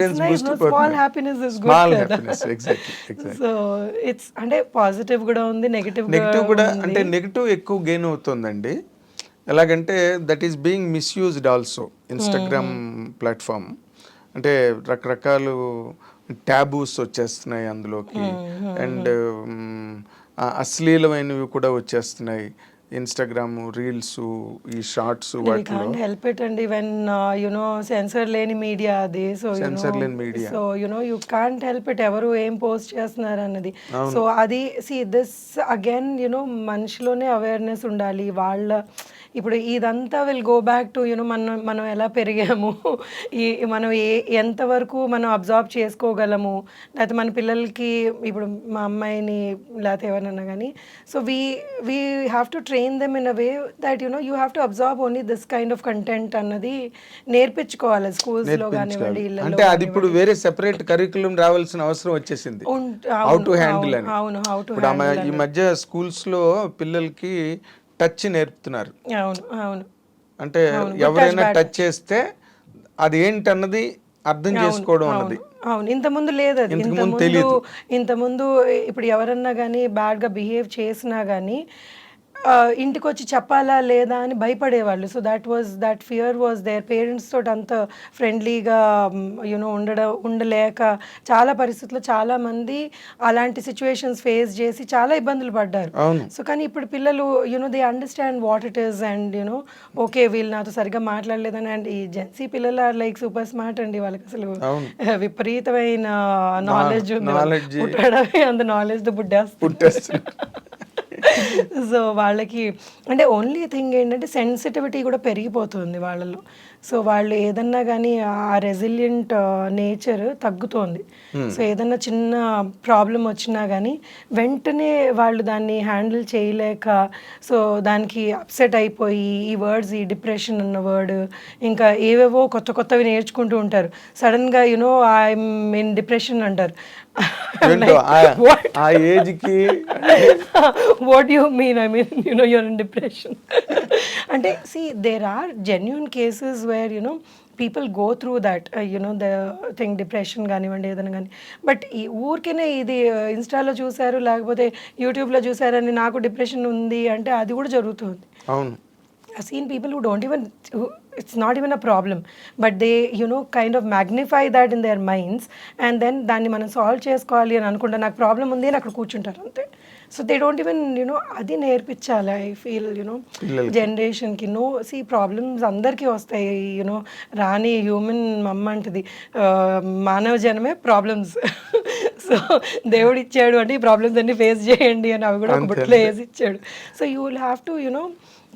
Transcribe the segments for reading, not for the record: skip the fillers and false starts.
nice, no, small happiness is good small కదా. Happiness. Exactly. So it's అంటే positive కూడా ఉంది, నెగటివ్ నెగిటివ్ కూడా ఉంది. అంటే నెగిటివ్ ఎక్కువ గెయిన్ అవుతుందండి. ఎలాగంటే that is being misused also Instagram platform. అంటే రకరకాలు ట్యాబూస్ వచ్చేస్తున్నాయి అందులోకి, అండ్ అశ్లీలమైనవి కూడా వచ్చేస్తున్నాయి. ఇన్స్టాగ్రామ్ రీల్స్, ఈ షార్ట్స్ We వాటిలో can't help it అండి when సెన్సర్ లేని మీడియా అది. సో సెన్సర్ లేని media. So you can't help it ఎవరు ఏం పోస్ట్ చేస్తున్నారు అన్నది. సో అది దిస్ అగైన్ మనిషిలోనే అవేర్నెస్ ఉండాలి. వాళ్ళ ఇప్పుడు ఇదంతా విల్ గో బ్యాక్ టు మనం ఎలా పెరిగాము, మనం ఎంతవరకు మనం అబ్జర్వ్ చేసుకోగలము, లేకపోతే మన పిల్లలకి ఇప్పుడు మా అమ్మాయిని లేకపోతే ఎవరన్నా కానీ, so we have to train them in a way that you have to observe only this kind of content అన్నది నేర్పించుకోవాలి స్కూల్స్లో కానివ్వండి, ఇళ్ళలో. అంటే అది ఇప్పుడు వేరే సెపరేట్ కరికులం రావాల్సిన అవసరం వచ్చేసింది. హౌ టు హ్యాండిల్ అని. అవును, హౌ టు ఇప్పుడు ఈ మధ్య స్కూల్స్ లో పిల్లలకి టచ్ నేర్పుతున్నారు. అవును అవును అంటే ఎవరైనా టచ్ చేస్తే అది ఏంటన్నది అర్థం చేసుకోవడం అన్నది. అవును, ఇంతకుముందు లేదు అది. ఇంతకుముందు ఇప్పుడు ఎవరన్నా కానీ బ్యాడ్గా బిహేవ్ చేసినా కానీ ఇంటికి వచ్చి చెప్పాలా లేదా అని భయపడేవాళ్ళు. So that fear was there. Parents తోటి అంత ఫ్రెండ్లీగా ఉండలేక చాలా పరిస్థితుల్లో చాలామంది అలాంటి సిచ్యువేషన్స్ ఫేస్ చేసి చాలా ఇబ్బందులు పడ్డారు. సో కానీ ఇప్పుడు పిల్లలు they understand what it is and okay వీళ్ళు నాతో సరిగ్గా మాట్లాడలేదని. అండ్ ఈ జెన్సీ పిల్లలు ఆర్ లైక్ సూపర్ స్మార్ట్ అండి. వాళ్ళకి అసలు విపరీతమైన నాలెడ్జ్ ఉంది. పుట్టడమే అంత నాలెడ్జ్ బుడ్డేస్తారు. సో వాళ్ళకి అంటే ఓన్లీ థింగ్ ఏంటంటే సెన్సిటివిటీ కూడా పెరిగిపోతుంది వాళ్ళలో. సో వాళ్ళు ఏదన్నా కానీ ఆ రెసిలియంట్ నేచర్ తగ్గుతోంది. సో ఏదన్నా చిన్న ప్రాబ్లం వచ్చినా కానీ వెంటనే వాళ్ళు దాన్ని హ్యాండిల్ చేయలేక సో దానికి అప్సెట్ అయిపోయి ఈ వర్డ్స్, ఈ డిప్రెషన్ అన్న వర్డ్, ఇంకా ఏవేవో కొత్త కొత్తవి నేర్చుకుంటూ ఉంటారు. సడన్గా ఐఎమ్ ఇన్ డిప్రెషన్ అంటారు. ఆ ఏజ్ కి what do you mean? I mean, you're in depression. అంటే see, there are genuine cases where people go through that, the thing, depression కానివ్వండి ఏదైనా కానీ. బట్ ఈ ఊరికేనే ఇది ఇన్స్టాలో చూసారు లేకపోతే యూట్యూబ్లో చూసారని నాకు డిప్రెషన్ ఉంది అంటే అది కూడా జరుగుతుంది. అవును. I've seen people who don't even, it's not even a problem, but they kind of magnify that in their minds, and then దాన్ని మనం సాల్వ్ చేసుకోవాలి అని అనుకుంటా నాకు ప్రాబ్లం ఉంది అని అక్కడ కూర్చుంటారు అంతే. సో దే డోంట్ ఈవెన్ అది నేర్పించాలి. ఐ ఫీల్ జనరేషన్కి ప్రాబ్లమ్స్ అందరికీ వస్తాయి. రాని హ్యూమన్ మమ్మ అంటది మానవ జనమే ప్రాబ్లమ్స్. సో దేవుడు ఇచ్చాడు అంటే ఈ ప్రాబ్లమ్స్ అన్ని ఫేస్ చేయండి అని అవి కూడా ఒక బుట్లో వేసి ఇచ్చాడు. So you will have to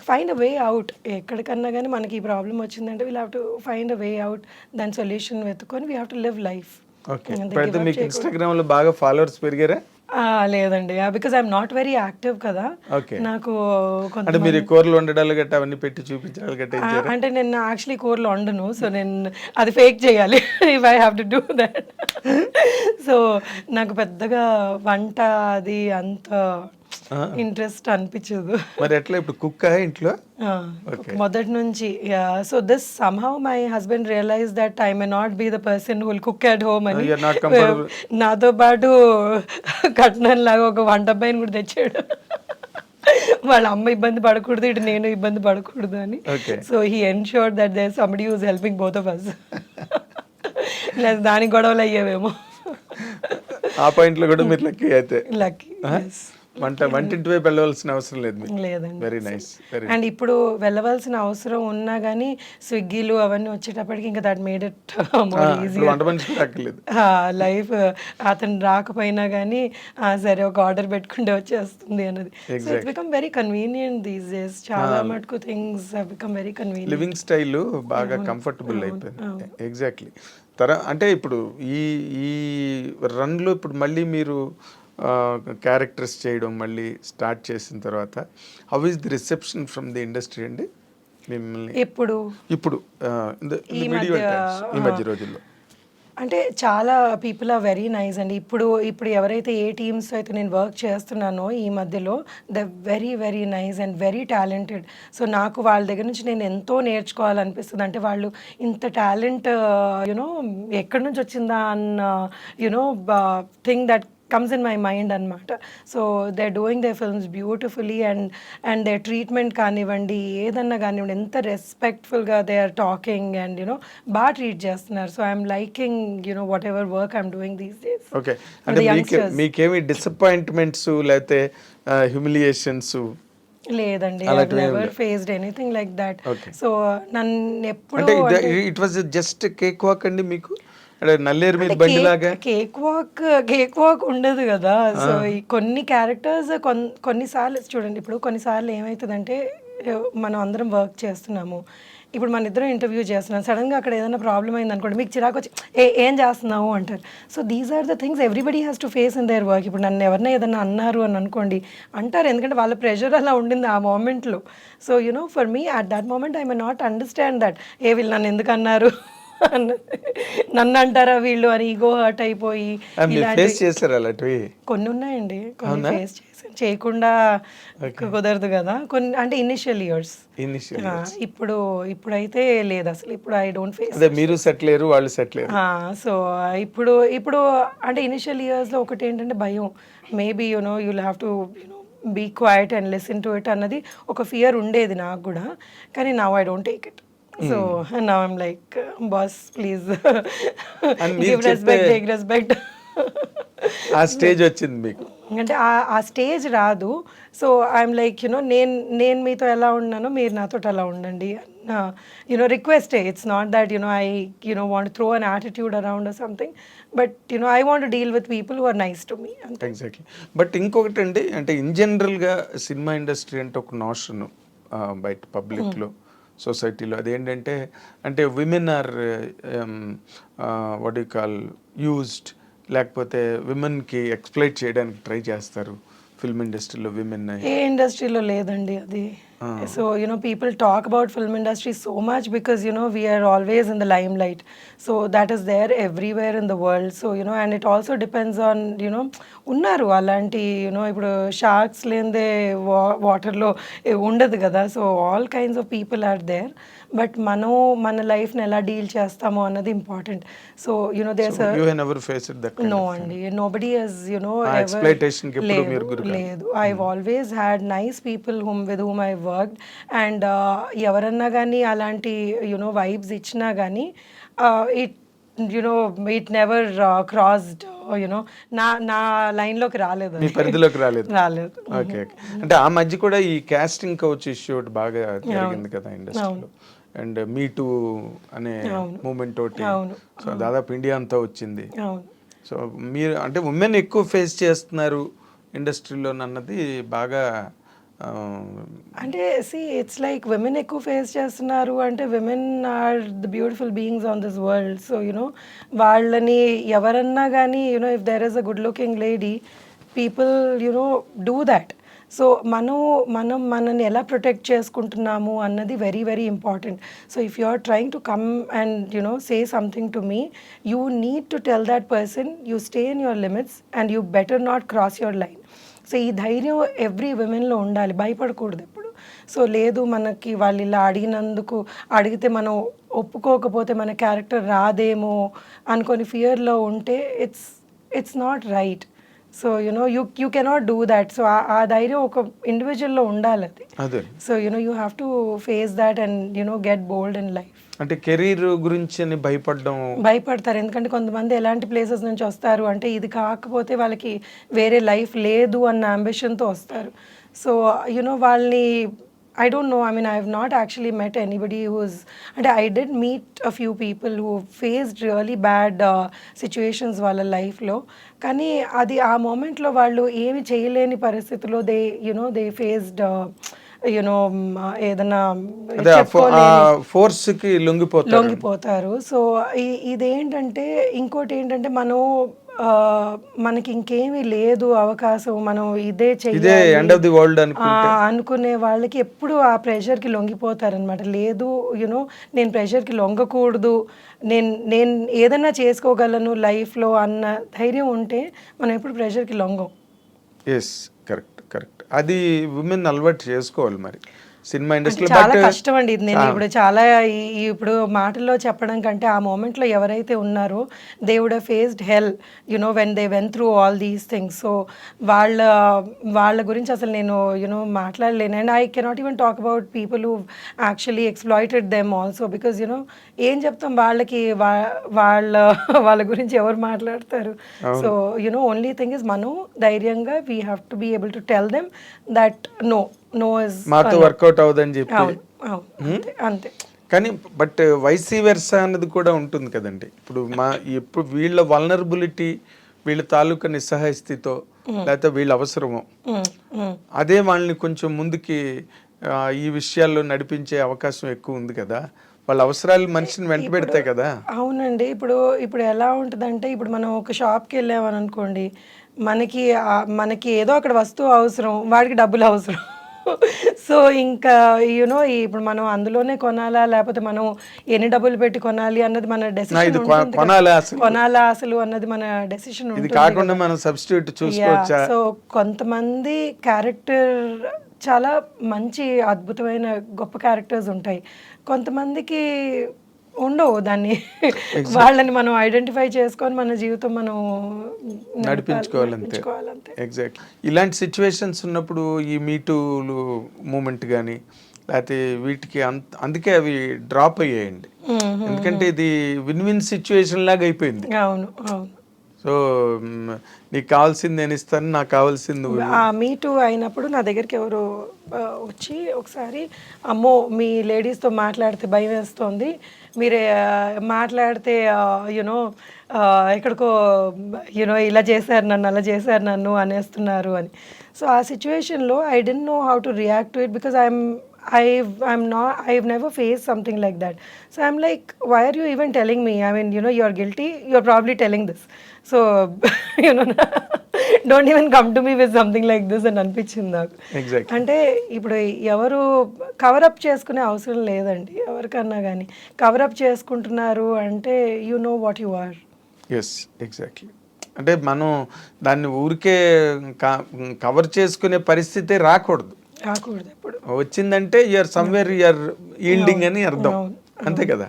find a way out. ఎక్కడికన్నా కానీ మనకి ఈ ప్రాబ్లం వచ్చిందంటే we'll have to find a way out. దాని సొల్యూషన్ వెతుకొని we have to live life. మీకు ఇన్స్టాగ్రామ్ లో బాగా ఫాలోవర్స్ పెరిగారా? లేదండి, because I'm not very active కదా. నాకు అంటే మీరు కూరలు వండడాలు గట్ట అవన్నీ పెట్టి చూపించాలి గట్ట అంటే నేను యాక్చువల్లీ కూరలు వండను. సో నేను అది ఫేక్ చేయాలి if I have to do that. So నాకు పెద్దగా వంట అది అంత ఇంట్రెస్ట్ అనిపించదు. మరి ఎట్లా ఇప్పుడు కుక్ ఇంట్లో మొదటి నుంచి. So this somehow my husband realize that I may not be the person who will cook at home అని నాతో పాటు కట్నం లాగా ఒక వంట అబ్బాయిని కూడా తెచ్చాడు. వాళ్ళ అమ్మ ఇబ్బంది పడకూడదు, ఇటు నేను ఇబ్బంది పడకూడదు అని. So he ensured that there somebody who is helping both of us. లేదా దానికి గొడవలు అయ్యేవేమో. ఆ పాయింట్ లో కూడా మీరు లక్కీ అయితే. లక్కీ. వంటింటి వైపు వెళ్ళవలసిన అవసరం లేదు. లేదండి. Very nice. అండ్ ఇప్పుడు వెళ్ళవలసిన అవసరం ఉన్నా కానీ స్విగ్గీలు అవన్నీ వచ్చేటప్పటికి ఇంకా that made it more easy. Life అతను రాకపోయినా కానీ సరే ఒక ఆర్డర్ పెట్టుకుంటే వచ్చేస్తుంది అన్నది. So it's become very convenient these days. చాలా మటుకు things have become very convenient. Living style బాగా కంఫర్టబుల్ అయిపోయింది. ఎగ్జాక్ట్లీ. అంటే ఇప్పుడు ఈ రన్లో ఇప్పుడు మళ్ళీ మీరు క్యారెక్టర్స్ చేయడం మళ్ళీ స్టార్ట్ చేసిన తర్వాత how is the reception from the industry అండి మిమ్మల్ని? ఇప్పుడు ఈ మధ్య రోజుల్లో అంటే చాలా పీపుల్ ఆర్ వెరీ నైస్ అండి. ఇప్పుడు ఇప్పుడు ఎవరైతే ఏ టీమ్స్ అయితే నేను వర్క్ చేస్తున్నానో ఈ మధ్యలో, the very very nice and very talented. So నాకు వాళ్ళ దగ్గర నుంచి నేను ఎంతో నేర్చుకోవాలనిపిస్తుంది. అంటే వాళ్ళు ఇంత టాలెంట్ యునో ఎక్కడి నుంచి వచ్చిందా అన్న you know thing that comes in my mind అన్నమాట. So they are doing their films beautifully and their treatment కానివ్వండి, ఏదన్నా కానివ్వండి, ఎంత రెస్పెక్ట్ఫుల్గా దే ఆర్ టాకింగ్ అండ్ బాగా ట్రీట్ చేస్తున్నారు. So I'm liking whatever work I'm doing these days. Okay, అంటే మీకేమి డిసప్పాయింట్మెంట్స్ లేకపోతే హ్యూమిలియేషన్స్? లేదండి, I never faced anything like that. So నన్ను ఎప్పుడు అంటే it was just cake walk అండి మీకు? అంటే నల్లేరు మీద బండిలాగా కేక్ వాక్ ఉండదు కదా. సో ఈ కొన్ని క్యారెక్టర్స్ కొన్నిసార్లు చూడండి, ఇప్పుడు కొన్నిసార్లు ఏమవుతుందంటే మనం అందరం వర్క్ చేస్తున్నాము, ఇప్పుడు మన ఇద్దరం ఇంటర్వ్యూ చేస్తున్నాం, సడన్గా అక్కడ ఏదైనా ప్రాబ్లం అయింది అనుకోండి, మీకు చిరాకు వచ్చి ఏం చేస్తున్నావు అంటారు. So these are the things everybody has to face in their work. ఇప్పుడు నన్ను ఎవరైనా ఏదైనా అన్నారు అని అనుకోండి, అంటారు, ఎందుకంటే వాళ్ళ ప్రెషర్ అలా ఉండింది ఆ మూమెంట్లో. So for me at that moment I may not understand that వీళ్ళు నన్ను ఎందుకు అన్నారు, నన్ను అంటారా వీళ్ళు అని ఈగో హర్ట్ అయిపోయి కొన్ని ఉన్నాయండి. కొన్ని ఫేస్ చేశాను, చేయకుండా కుదరదు కదా కొన్ని, అంటే ఇనిషియల్ ఇయర్స్. ఇప్పుడైతే లేదు అసలు. ఇప్పుడు ఐ డోంట్ ఫేస్. మీరు సెటిల్ అయ్యారు, వాళ్ళు సెటిల్ అయ్యారు. సో ఇప్పుడు అంటే ఇనిషియల్ ఇయర్స్లో ఒకటి ఏంటంటే భయం, maybe you'll have to be quiet and listen to it అన్నది ఒక ఫియర్ ఉండేది నాకు కూడా. కానీ now I don't take it. So now I'm like, boss, please give respect, take respect. ఆ స్టేజ్ వచ్చింది మీకు? అంటే ఆ స్టేజ్ రాదు. సో ఐఎమ్ లైక్ నేను మీతో ఎలా ఉన్నానో మీరు నాతో అలా ఉండండి request. It's not that I want throw an attitude around or something, but I want deal with people who are nice to me. Exactly. But ఇంకొకటి అండి, అంటే ఇన్ జనరల్గా సినిమా ఇండస్ట్రీ అంటే ఒక నోషన్ బయట పబ్లిక్లో, సొసైటీలో, అదేంటంటే అంటే women are what you call used, లేకపోతే విమెన్కి ఎక్స్ప్లైట్ చేయడానికి ట్రై చేస్తారు ఫిల్మ్ ఇండస్ట్రీలో విమెన్. ఏ ఇండస్ట్రీలో లేదండి అది. So people talk about film industry so much because we are always in the limelight. So that is there everywhere in the world. So and it also depends on unnaru alanti ఇప్పుడు sharks లేనిదే వాటర్లో ఉండదు కదా. So all kinds of people are there, but మన లైఫ్ని ఎలా deal చేస్తామో అన్నది ఇంపార్టెంట్. సో నో అండి, నోబడీ హస్ లేదు. I always had nice people with whom I worked. And ఎవరన్నా కానీ అలాంటి వైబ్స్ ఇచ్చినా కానీ ఇట్ నెవర్ క్రాస్డ్ నా లైన్లోకి రాలేదు, పరిధిలోకి రాలేదు. ఓకే. అంటే ఆ మధ్య కూడా ఈ కాస్టింగ్ కౌచ్ ఇష్యూ బాగా జరిగింది కదా ఇండస్ట్రీలో, అండ్ మీ టూ అనే మూమెంట్ తోటి సో దాదాపు ఇండియా అంతా వచ్చింది. సో మీరు అంటే ఉమెన్ ఎక్కువ ఫేస్ చేస్తున్నారు ఇండస్ట్రీలో అన్నది బాగా అంటే ఇట్స్ లైక్ విమెన్ ఎక్కువ ఫేస్ చేస్తున్నారు అంటే women are the beautiful beings on this world. So వాళ్ళని ఎవరన్నా కానీ if there is a good looking lady, people do that. So మనని ఎలా ప్రొటెక్ట్ చేసుకుంటున్నాము అన్నది very very important. So if you are trying to come and say something to me, you need to tell that person you stay in your limits and you better not cross your line. So ఈ ధైర్యం every విమెన్లో ఉండాలి, భయపడకూడదు ఎప్పుడు. So లేదు మనకి వాళ్ళు ఇలా అడిగితే మనం ఒప్పుకోకపోతే మన క్యారెక్టర్ రాదేమో అనుకొని ఫియర్లో ఉంటే it's not right. So you cannot do that. So ఆ ధైర్యం ఒక ఇండివిజువల్లో ఉండాలి అది. So you have to face that and get bold in life. అంటే కెరీర్ గురించి భయపడతారు, ఎందుకంటే కొంతమంది ఎలాంటి ప్లేసెస్ నుంచి వస్తారు అంటే ఇది కాకపోతే వాళ్ళకి వేరే లైఫ్ లేదు అన్న అంబిషన్తో వస్తారు. సో వాళ్ళని I don't know. I mean, I have not actually met anybody who's... And I did meet a few people who faced really bad situations వాళ్ళ లైఫ్లో. కానీ అది ఆ మూమెంట్లో వాళ్ళు ఏమి చేయలేని పరిస్థితుల్లో they faced ఏదైనా ఫోర్స్కి లొంగిపోతారు. సో ఇదేంటంటే ఇంకోటి ఏంటంటే మనం మనకి ఇంకేమీ లేదు అవకాశం, మనం ఇదే ఇదే చెయ్యాలి ఎండ్ ఆఫ్ ది వరల్డ్ అనుకునే వాళ్ళకి ఎప్పుడు ఆ ప్రెషర్కి లొంగిపోతారనమాట. లేదు నేను ప్రెషర్కి లొంగకూడదు, నేను నేను ఏదైనా చేసుకోగలను లైఫ్లో అన్న ధైర్యం ఉంటే మనం ఎప్పుడు ప్రెషర్కి లొంగం. Yes, correct correct. అది ఉమెన్ అలవాటు చేసుకోవాలి మరి సినిమా అంటే ఇండస్ట్రీలో. చాలా బట్ కష్టం అండి ఇది. నేను ఇప్పుడు చాలా ఇప్పుడు మాటల్లో చెప్పడం కంటే ఆ మూమెంట్లో ఎవరైతే ఉన్నారో they would have faced hell when they went through all these things. So వాళ్ళ వాళ్ళ గురించి అసలు నేను మాట్లాడలేను. And I cannot even talk about people who actually exploited them also, because ఏం చెప్తాం వాళ్ళకి, వాళ్ళ వాళ్ళ గురించి ఎవరు మాట్లాడతారు. సో ఓన్లీ థింగ్ ఇస్ మనం ధైర్యంగా we have to be able to tell them that no is మాతో వర్కౌట్ అవుదని చెప్పి. అంతే. కానీ బట్ వైసీ వెర్సా అన్నది కూడా ఉంటుంది కదండి. ఇప్పుడు వీళ్ళ వల్నరబిలిటీ, వీళ్ళ తాలూకా నిస్సహాయ స్థితితో లేకపోతే వీళ్ళ అవసరమో అదే వాళ్ళని కొంచెం ముందుకి ఈ విషయాల్లో నడిపించే అవకాశం ఎక్కువ ఉంది కదా. వాళ్ళ అవసరాలు మనిషిని వెంట పెడతాయి కదా. అవునండి. ఇప్పుడు ఎలా ఉంటుందంటే, ఇప్పుడు మనం ఒక షాప్కి వెళ్ళామని అనుకోండి, మనకి ఏదో అక్కడ వస్తువు అవసరం, వాడికి డబ్బులు అవసరం. సో ఇంకా ఇప్పుడు మనం అందులోనే కొనాలా, లేకపోతే మనం ఎన్ని డబ్బులు పెట్టి కొనాలి అన్నది మన డెసిషన్ ఉంటుంది. కొనాలా అసలు అన్నది మన డెసిషన్ ఉంటుంది. కాకుండా మనం సబ్స్టిట్యూట్ చూసుకోవచ్చా. సో కొంతమంది క్యారెక్టర్ చాలా మంచి అద్భుతమైన గొప్ప క్యారెక్టర్స్ ఉంటాయి, కొంతమందికి ఉండవు. దాన్ని వాళ్ళని మనం ఐడెంటిఫై చేసుకొని మన జీవితం మనం నడిపించుకోవాలంతే. ఎగ్జాక్ట్లీ. ఇలాంటి సిచ్యువేషన్స్ ఉన్నప్పుడు ఈ మీటూలు మూమెంట్ కానీ లేకపోతే వీటికి అందుకే అవి డ్రాప్ అయ్యాయండి. ఎందుకంటే ఇది విన్ విన్ సిచ్యువేషన్ లాగా అయిపోయింది. అవును అవును. సో నీకు కావాల్సింది నేను ఇస్తాను, నాకు కావాల్సింది. మీటూ అయినప్పుడు నా దగ్గరికి ఎవరు వచ్చి ఒకసారి, అమ్మో మీ లేడీస్తో మాట్లాడితే భయం వేస్తుంది, మీరే మాట్లాడితే ఎక్కడికో ఇలా చేశారు నన్ను, అలా చేశారు నన్ను అనేస్తున్నారు అని. సో ఆ సిచ్యువేషన్లో I don't know how to react to it, because I've never faced something like that. So I'm like, why are you even telling me? I mean, you're guilty, you're probably telling this. So don't even come to me with something like this అని అనిపించింది నాకు. అంటే ఇప్పుడు ఎవరు cover up చేసుకునే అవసరం లేదండి ఎవరికన్నా కానీ. కవరప్ చేసుకుంటున్నారు అంటే you know what you are. Yes, exactly. అంటే మనం దాన్ని ఊరికే కవర్ చేసుకునే పరిస్థితి రాకూడదు. ఎప్పుడు వచ్చిందంటే యూఆర్ సమ్వేర్ యూఆర్ ఈల్డింగ్ అని అర్థం, అంతే కదా.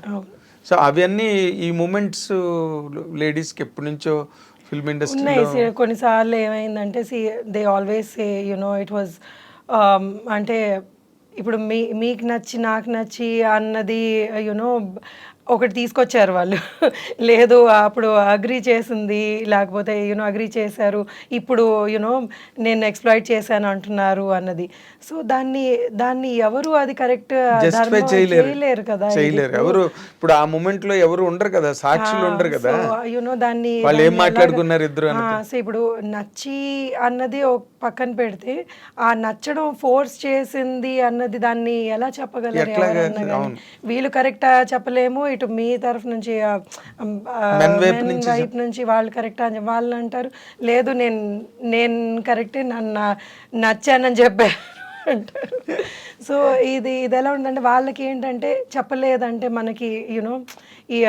సో అవన్నీ ఈ మూమెంట్స్ లేడీస్కి ఎప్పటి నుంచో ఫిల్మ్ ఇండస్ట్రీ కొన్నిసార్లు ఏమైందంటే they always say it was అంటే ఇప్పుడు మీకు నచ్చి నాకు నచ్చి అన్నది ఒకటి తీసుకొచ్చారు వాళ్ళు. లేదు అప్పుడు అగ్రీ చేసింది, లేకపోతే అగ్రీ చేశారు, ఇప్పుడు నేను ఎక్స్‌ప్లాయిట్ చేశాను అంటున్నారు అన్నది. సో దాన్ని ఎవరు అది కరెక్ట్ చేయలేరు కదా. ఎవరు ఇప్పుడు ఆ మూమెంట్ లో ఎవరు ఉండరు కదా, సాక్షులు ఉండరు కదా. దాన్ని వాళ్ళు ఏం మాట్లాడుకున్నారు ఇద్దరు. సో ఇప్పుడు నచ్చి అన్నది ఒక పక్కన పెడితే, ఆ నచ్చడం ఫోర్స్ చేసింది అన్నది దాన్ని ఎలా చెప్పగలరు ఎవరన్నా కానీ. వీళ్ళు కరెక్టా చెప్పలేము, ఇటు మీ తరఫు నుంచి వైపు నుంచి వాళ్ళు కరెక్టా అని వాళ్ళు అంటారు, లేదు నేను కరెక్టే, నన్ను నచ్చానని చెప్పారు అంటారు. సో ఇది ఎలా ఉందంటే, వాళ్ళకి ఏంటంటే చెప్పలేదంటే మనకి ఈ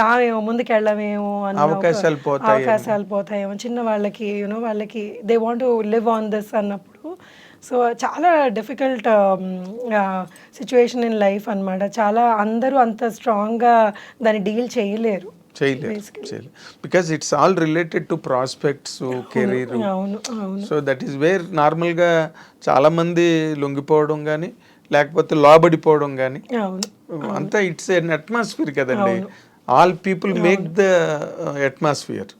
రామేమో, ముందుకెళ్ళమేమో అన్న అవకాశాలు పోతాయేమో చిన్న వాళ్ళకి. వాళ్ళకి they want to live on this అన్నప్పుడు. సో చాలా డిఫికల్ట్ సిచ్యువేషన్ ఇన్ లైఫ్ అనమాట. చాలా అందరూ అంత స్ట్రాంగ్గా దాన్ని డీల్ చేయలేరు. Because it's all related to prospects, career. So that is where నార్మల్గా చాలామంది లొంగిపోవడం కానీ లేకపోతే లోబడిపోవడం కానీ అంతా ఇట్స్ ఎన్ అట్మాస్ఫియర్ కదండి. All people make the atmosphere,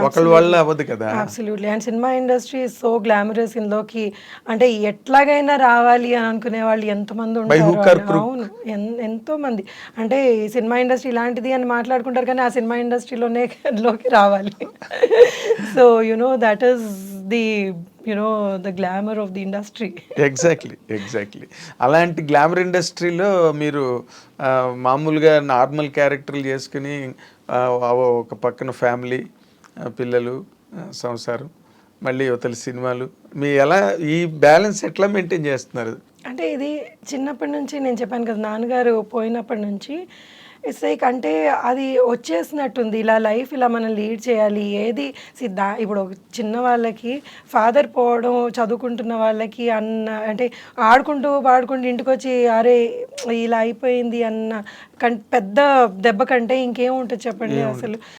ఒకళ్ళ వల్ల అవ్వదు కదా. Absolutely. And cinema industry is so glamorous. ఇందులోకి అంటే ఎట్లాగైనా రావాలి అని అనుకునే వాళ్ళు ఎంతమంది ఉంటారు. అవును, ఎంతో మంది. అంటే ఈ సినిమా ఇండస్ట్రీ ఇలాంటిది అని మాట్లాడుకుంటారు, కానీ ఆ సినిమా ఇండస్ట్రీలోకి రావాలి. So that is the glamour of the industry. Exactly. అలాంటి గ్లామర్ ఇండస్ట్రీలో మీరు మామూలుగా నార్మల్ క్యారెక్టర్లు చేసుకుని ఒక పక్కన ఫ్యామిలీ, పిల్లలు, సంసారం, మళ్ళీ యువతల సినిమాలు, మీ ఎలా ఈ బ్యాలెన్స్ ఎట్లా మెయింటైన్ చేస్తున్నారు? అంటే ఇది చిన్నప్పటి నుంచి నేను చెప్పాను కదా, నాన్నగారు పోయినప్పటి నుంచి ఇట్స్ లైక్ అంటే అది వచ్చేసినట్టుంది. ఇలా లైఫ్ ఇలా మనం లీడ్ చేయాలి. ఏది ఇప్పుడు ఒక చిన్న వాళ్ళకి ఫాదర్ పోవడం, చదువుకుంటున్న వాళ్ళకి అన్న అంటే ఆడుకుంటూ పాడుకుంటూ ఇంటికి వచ్చి అరే ఇలా అయిపోయింది అన్న పెద్ద దెబ్బ కంటే ఇంకేం ఉంటుంది చెప్పండి అసలు.